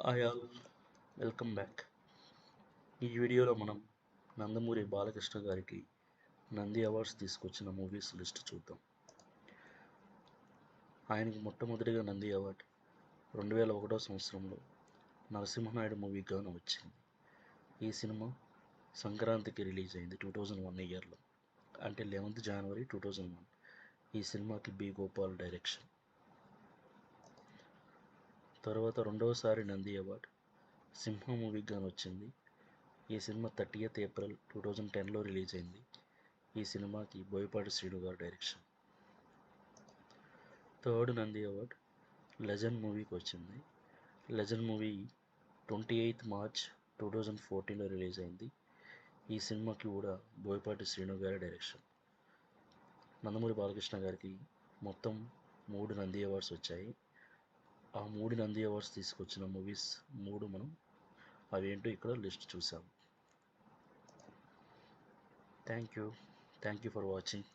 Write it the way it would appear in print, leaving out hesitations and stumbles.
Hi all, welcome back. ఈ వీడియోలో మనం నందమూరి బాలకృష్ణ గారికి నంది అవార్డ్స్ తీసుకొచ్చిన మూవీస్ లిస్ట్ చూద్దాం. ఆయనకి మొట్టమొదటిగా నంది అవార్డ్ 2001 సంవత్సరంలో నరసింహనాయుడు మూవీకి గాను వచ్చింది. ఈ సినిమా సంక్రాంతికి రిలీజ్ అయింది 2001 ఇయర్లో, అంటే 11th January 2001. ఈ సినిమాకి బి గోపాల్ డైరెక్షన్. తర్వాత రెండవసారి నంది అవార్డ్ సింహ మూవీకి గాను వచ్చింది. ఈ సినిమా 30th April 2010లో రిలీజ్ అయింది. ఈ సినిమాకి Boyapati Srinu garu direction. Third Nandi award Legend మూవీకి వచ్చింది. లెజెండ్ మూవీ 28th March 2014లో రిలీజ్ అయింది. ఈ సినిమాకి కూడా బోయపాటి శ్రీను గారి డైరెక్షన్. నందమూరి బాలకృష్ణ గారికి మొత్తం 3 నంది అవార్డ్స్ వచ్చాయి. ఆ 3 నంది అవార్డ్స్ తీసుకొచ్చిన మూవీస్ 3 మనం అవేంటో ఇక్కడ లిస్ట్ చూసాం. Thank you for watching.